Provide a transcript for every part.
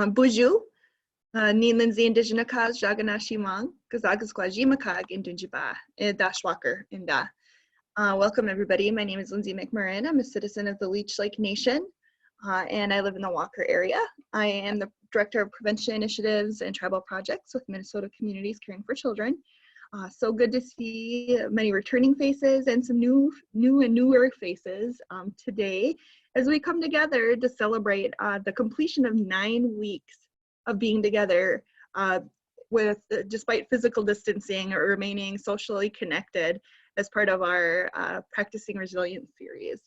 Buju, ni Lindsey Indigenous Kaz Jaganashi Mang, Kazagazquajimakag Indunjiba, Dashwalker Inda. Welcome everybody. My name is Lindsey McMurrin. I'm a citizen of the Leech Lake Nation, and I live in the Walker area. I am the Director of Prevention Initiatives and Tribal Projects with Minnesota Communities Caring for Children. So good to see many returning faces and some new and newer faces today as we come together to celebrate the completion of 9 weeks of being together despite physical distancing or remaining socially connected as part of our Practicing Resilience series.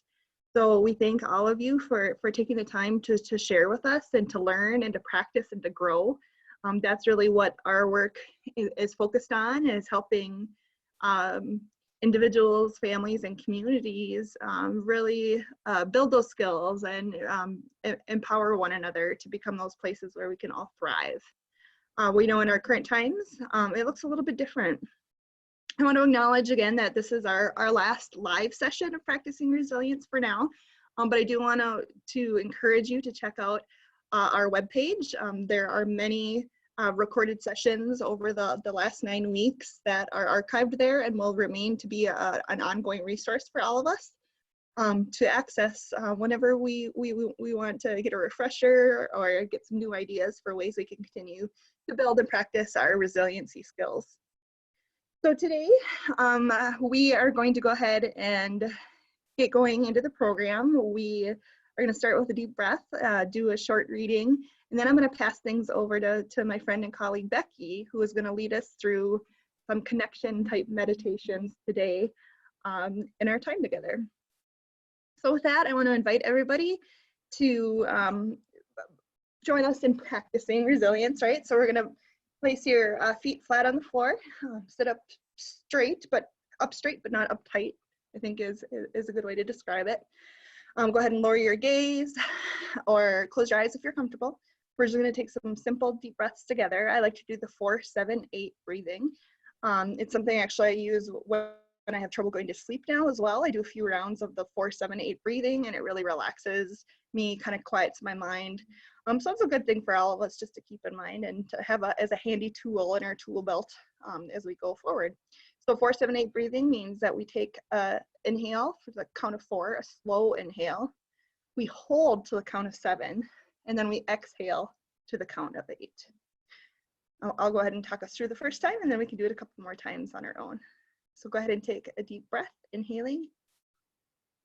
So we thank all of you for taking the time to share with us and to learn and to practice and to grow. That's really what our work is focused on, is helping individuals, families, and communities really build those skills and empower one another to become those places where we can all thrive. We know in our current times, it looks a little bit different. I want to acknowledge again that this is our last live session of Practicing Resilience for now, but I do want to encourage you to check out our webpage. There are many recorded sessions over the last 9 weeks that are archived there and will remain to be an ongoing resource for all of us to access whenever we want to get a refresher or get some new ideas for ways we can continue to build and practice our resiliency skills. So today, we are going to go ahead and get going into the program. We are going to start with a deep breath, do a short reading, and then I'm going to pass things over to my friend and colleague Becky, who is going to lead us through some connection type meditations today in our time together. So with that, I want to invite everybody to join us in practicing resilience, right? So we're going to place your feet flat on the floor, sit up straight, but not uptight, I think is a good way to describe it. Go ahead and lower your gaze or close your eyes if you're comfortable. We're just gonna take some simple deep breaths together. I like to do the 4-7-8 breathing. It's something actually I use when I have trouble going to sleep now as well. I do a few rounds of the 4-7-8 breathing and it really relaxes me, kind of quiets my mind. So it's a good thing for all of us just to keep in mind and to have as a handy tool in our tool belt as we go forward. So 4-7-8 breathing means that we take an inhale for the count of 4, a slow inhale. We hold to the count of 7, and then we exhale to the count of 8. I'll go ahead and talk us through the first time, and then we can do it a couple more times on our own. So go ahead and take a deep breath, inhaling.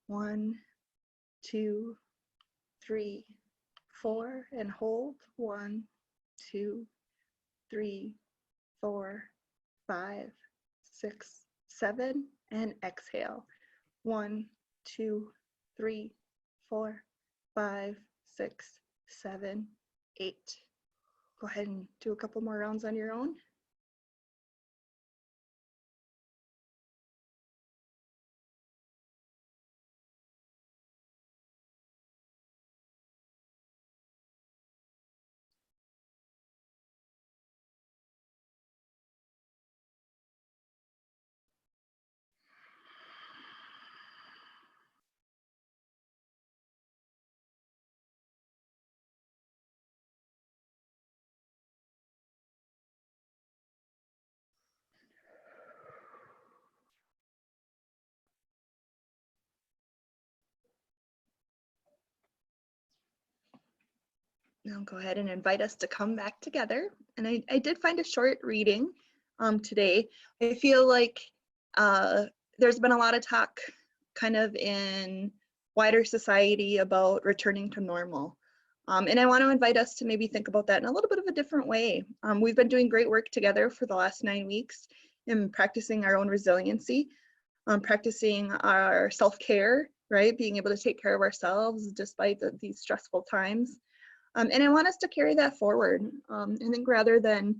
1, 2, 3, 4, and hold. 1, 2, 3, 4, 5, 6, 7, and exhale. 1, 2, 3, 4, 5, 6, 7, 8. Go ahead and do a couple more rounds on your own. Now go ahead and invite us to come back together. And I did find a short reading today. I feel like there's been a lot of talk kind of in wider society about returning to normal. And I want to invite us to maybe think about that in a little bit of a different way. We've been doing great work together for the last 9 weeks in practicing our own resiliency, practicing our self-care, right? Being able to take care of ourselves despite these stressful times. And I want us to carry that forward. I think rather than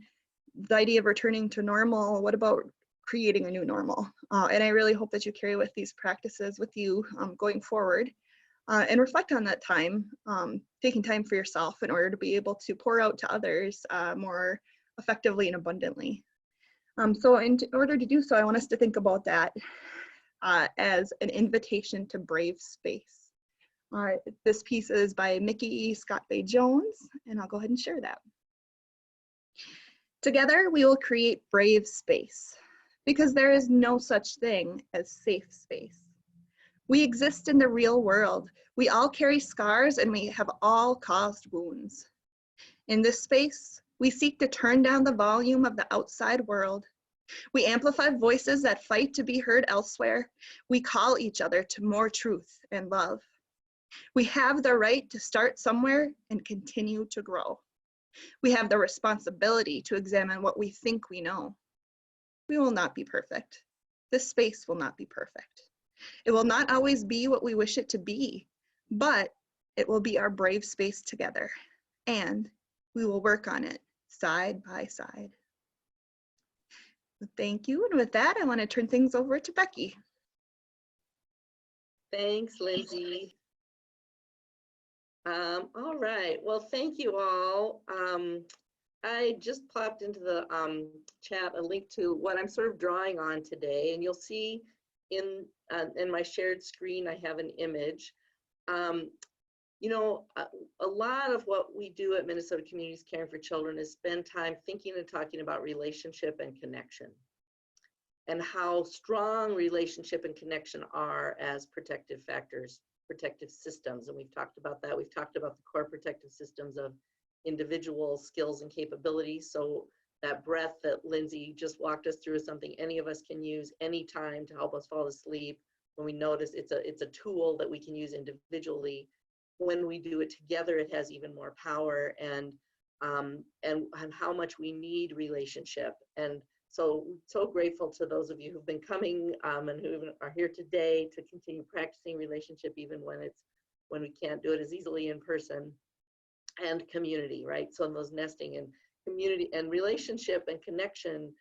the idea of returning to normal, what about creating a new normal? And I really hope that you carry with these practices with you going forward and reflect on that time, taking time for yourself in order to be able to pour out to others more effectively and abundantly. So in order to do so, I want us to think about that as an invitation to brave space. This piece is by Mickey Scott Bay Jones, and I'll go ahead and share that. Together, we will create brave space, because there is no such thing as safe space. We exist in the real world. We all carry scars, and we have all caused wounds. In this space, we seek to turn down the volume of the outside world. We amplify voices that fight to be heard elsewhere. We call each other to more truth and love. We have the right to start somewhere and continue to grow. We have the responsibility to examine what we think we know. We will not be perfect. This space will not be perfect. It will not always be what we wish it to be, but it will be our brave space together, and we will work on it side by side. Thank you, and with that, I want to turn things over to Becky. Thanks, Lindsey. All right, well, thank you all. I just popped into the chat a link to what I'm sort of drawing on today, and you'll see in my shared screen, I have an image. You know, a lot of what we do at Minnesota Communities Caring for Children is spend time thinking and talking about relationship and connection, and how strong relationship and connection are as protective factors, protective systems. And we've talked about that. We've talked about the core protective systems of individual skills and capabilities. So that breath that Lindsey just walked us through is something any of us can use anytime to help us fall asleep. When we notice it's a tool that we can use individually. When we do it together, it has even more power, and how much we need relationship. And so grateful to those of you who've been coming and who are here today to continue practicing relationship, even when we can't do it as easily in person. And community, right? So those nesting and community and relationship and connection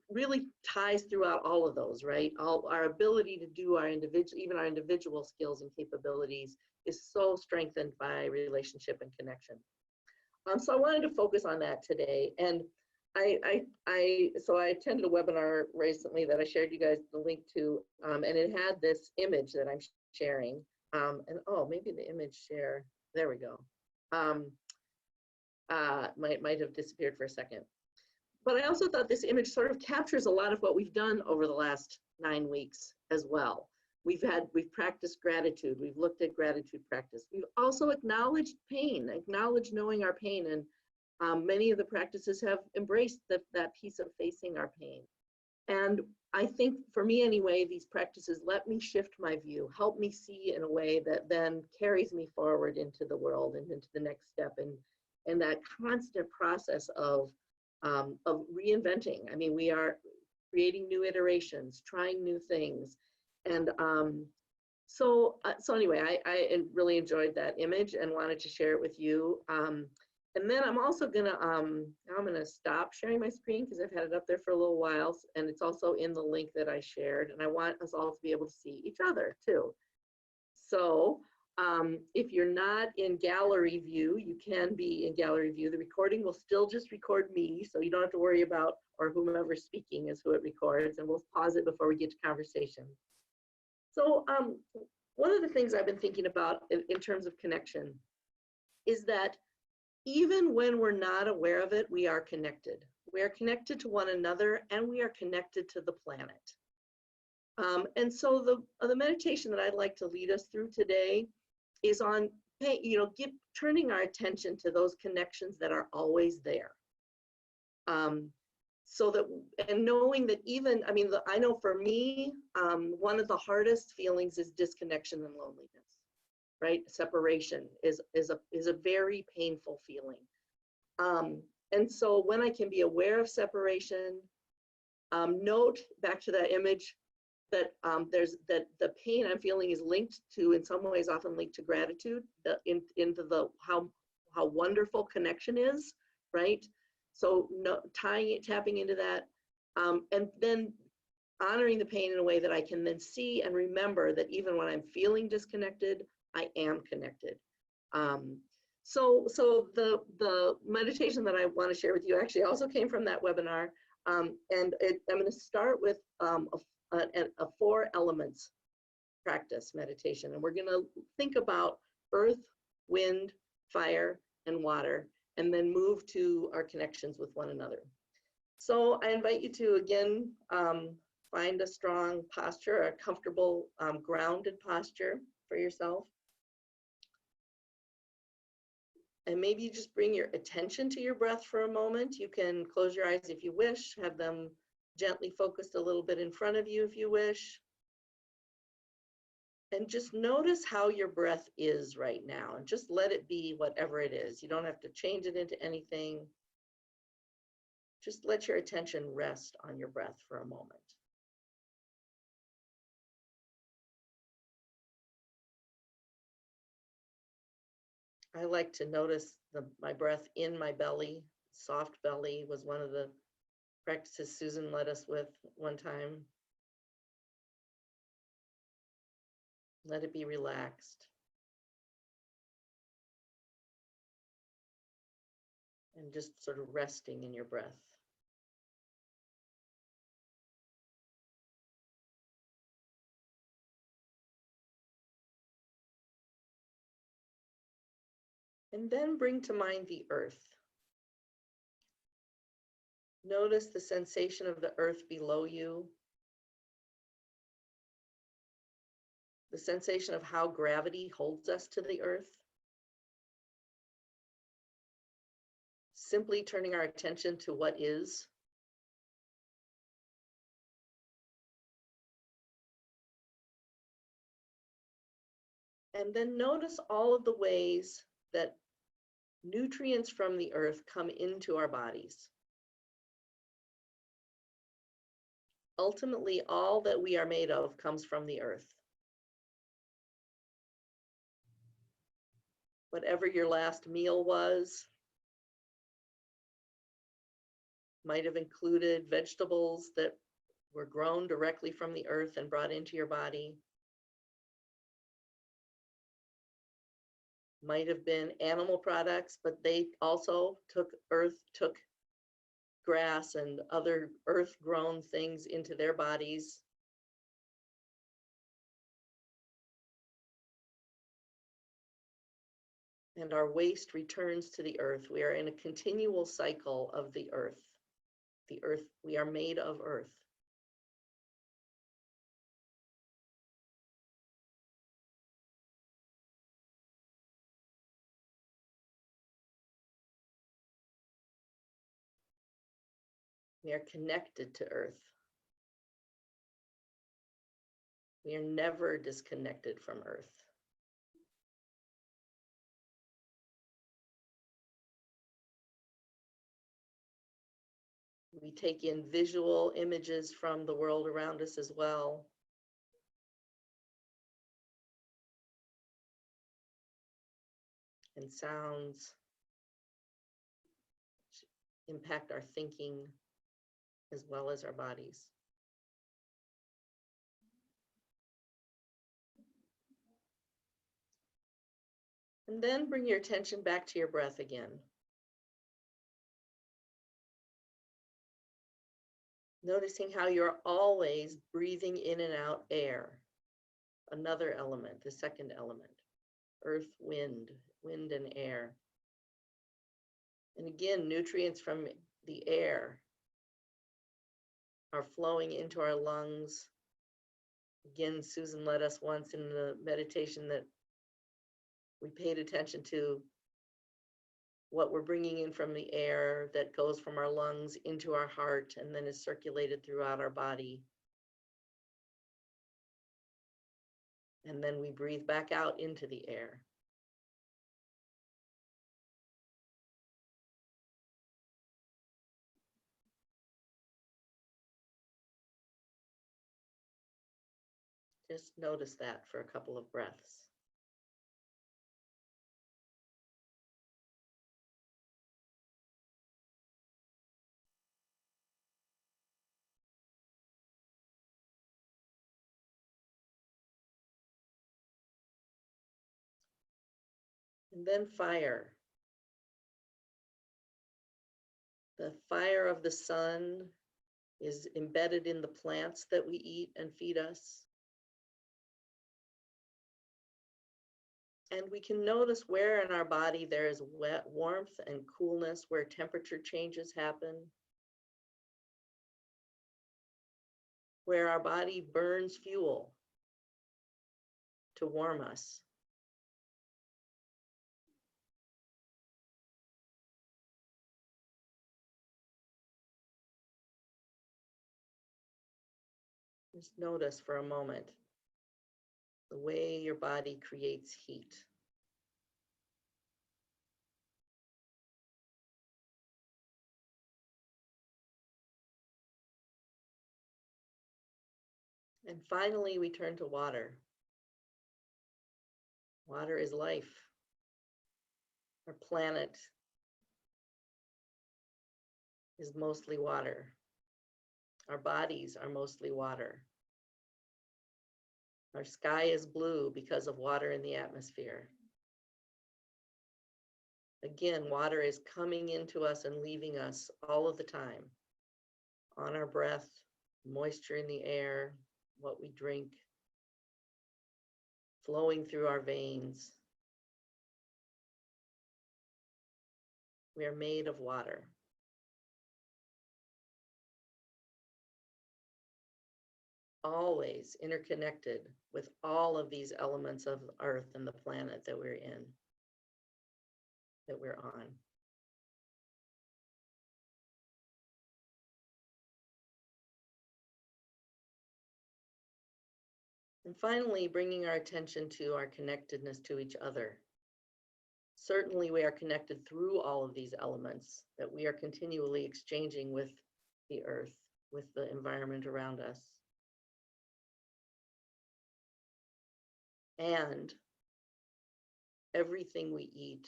really ties throughout all of those, right? All our ability to do our individual skills and capabilities is so strengthened by relationship and connection. So I wanted to focus on that today. And so I attended a webinar recently that I shared you guys the link to, and it had this image that I'm sharing. And oh, maybe the image share, there we go. Might have disappeared for a second. But I also thought this image sort of captures a lot of what we've done over the last 9 weeks as well. We've practiced gratitude. We've looked at gratitude practice. We've also acknowledged pain, acknowledged knowing our pain. And many of the practices have embraced that piece of facing our pain. And I think, for me anyway, these practices let me shift my view, help me see in a way that then carries me forward into the world and into the next step, and that constant process of reinventing. I mean, we are creating new iterations, trying new things. And so anyway, I really enjoyed that image and wanted to share it with you. And then I'm also gonna, I'm gonna stop sharing my screen because I've had it up there for a little while, and it's also in the link that I shared, and I want us all to be able to see each other too. So if you're not in gallery view, you can be in gallery view. The recording will still just record me, so you don't have to worry about, or whomever's speaking is who it records, and we'll pause it before we get to conversation. So one of the things I've been thinking about in terms of connection is that even when we're not aware of it, we are connected. We are connected to one another, and we are connected to the planet. And so the meditation that I'd like to lead us through today is on, turning our attention to those connections that are always there. So that, and knowing that even, I mean, I know for me, one of the hardest feelings is disconnection and loneliness. Right? Separation is a very painful feeling. And so when I can be aware of separation, note back to that image that the pain I'm feeling is linked to, in some ways, often linked to gratitude, into the how wonderful connection is, right? So tapping into that, and then honoring the pain in a way that I can then see and remember that even when I'm feeling disconnected, I am connected. So the meditation that I want to share with you actually also came from that webinar, and I'm going to start with 4 elements practice meditation. And we're going to think about earth, wind, fire, and water, and then move to our connections with one another. So I invite you to, again, find a strong posture, a comfortable, grounded posture for yourself. And maybe you just bring your attention to your breath for a moment. You can close your eyes if you wish, have them gently focused a little bit in front of you if you wish. And just notice how your breath is right now, and just let it be whatever it is. You don't have to change it into anything. Just let your attention rest on your breath for a moment. I like to notice my breath in my belly. Soft belly was one of the practices Susan led us with one time. Let it be relaxed. And just sort of resting in your breath. And then bring to mind the earth. Notice the sensation of the earth below you. The sensation of how gravity holds us to the earth. Simply turning our attention to what is. And then notice all of the ways that nutrients from the earth come into our bodies. Ultimately, all that we are made of comes from the earth. Whatever your last meal was, might have included vegetables that were grown directly from the earth and brought into your body. Might have been animal products, but they also took grass and other earth-grown things into their bodies. And our waste returns to the earth. We are in a continual cycle of the earth. The earth, we are made of earth. We are connected to earth. We are never disconnected from earth. We take in visual images from the world around us as well. And sounds which impact our thinking as well as our bodies. And then bring your attention back to your breath again. Noticing how you're always breathing in and out air. Another element, the second element. Earth, wind and air. And again, nutrients from the air are flowing into our lungs. Again, Susan led us once in the meditation that we paid attention to what we're bringing in from the air that goes from our lungs into our heart and then is circulated throughout our body. And then we breathe back out into the air. Just notice that for a couple of breaths. And then fire. The fire of the sun is embedded in the plants that we eat and feed us. And we can notice where in our body there is warmth and coolness, where temperature changes happen, where our body burns fuel to warm us. Just notice for a moment the way your body creates heat. And finally, we turn to water. Water is life. Our planet is mostly water. Our bodies are mostly water. Our sky is blue because of water in the atmosphere. Again, water is coming into us and leaving us all of the time. On our breath, moisture in the air, what we drink, flowing through our veins. We are made of water. Always interconnected with all of these elements of Earth and the planet that we're in, that we're on. And finally, bringing our attention to our connectedness to each other. Certainly, we are connected through all of these elements that we are continually exchanging with the Earth, with the environment around us. And everything we eat,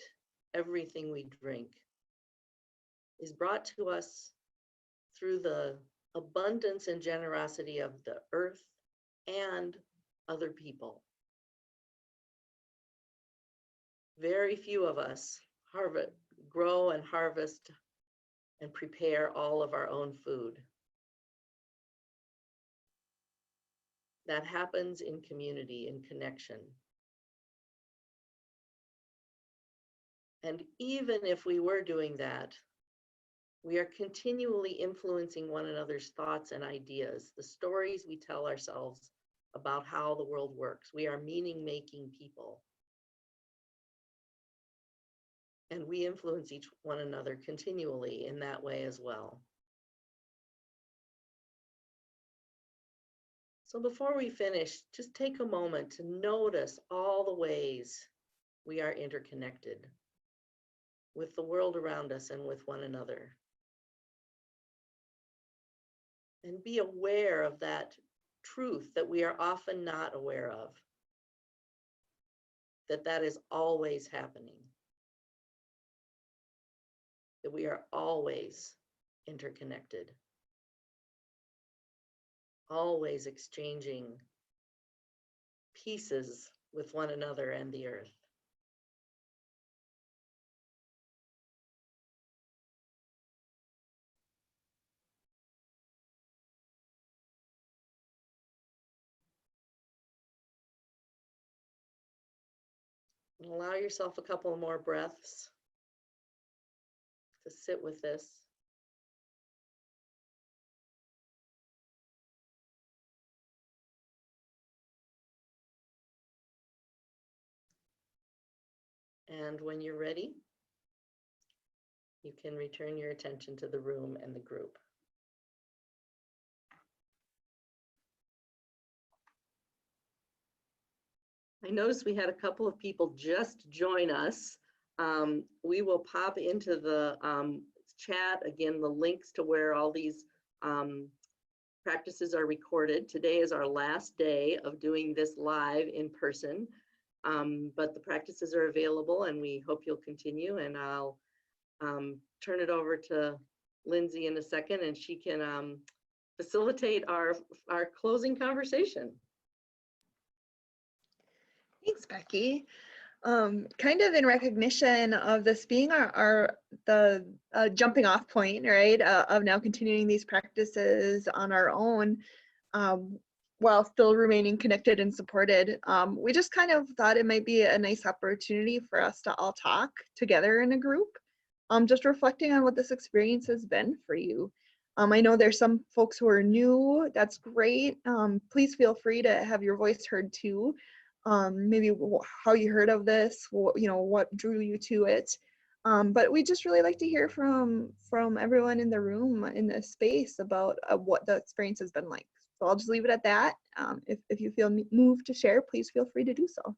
everything we drink is brought to us through the abundance and generosity of the Earth and other people. Very few of us grow and harvest and prepare all of our own food. That happens in community, in connection. And even if we were doing that, we are continually influencing one another's thoughts and ideas, the stories we tell ourselves about how the world works. We are meaning-making people. And we influence each one another continually in that way as well. So before we finish, just take a moment to notice all the ways we are interconnected with the world around us and with one another. And be aware of that truth that we are often not aware of, that is always happening, that we are always interconnected, always exchanging pieces with one another and the Earth. And allow yourself a couple more breaths to sit with this. And when you're ready, you can return your attention to the room and the group. I noticed we had a couple of people just join us. We will pop into the chat again, the links to where all these practices are recorded. Today is our last day of doing this live in person, but the practices are available and we hope you'll continue. And I'll turn it over to Lindsey in a second and she can facilitate our closing conversation. Thanks, Becky. Kind of in recognition of this being the jumping off point, right, of now continuing these practices on our own, while still remaining connected and supported. We just kind of thought it might be a nice opportunity for us to all talk together in a group, just reflecting on what this experience has been for you. I know there's some folks who are new. That's great. Please feel free to have your voice heard too. Maybe how you heard of this, what drew you to it. But we just really like to hear from everyone in the room, in this space, about what the experience has been like. So I'll just leave it at that. If you feel moved to share, please feel free to do so.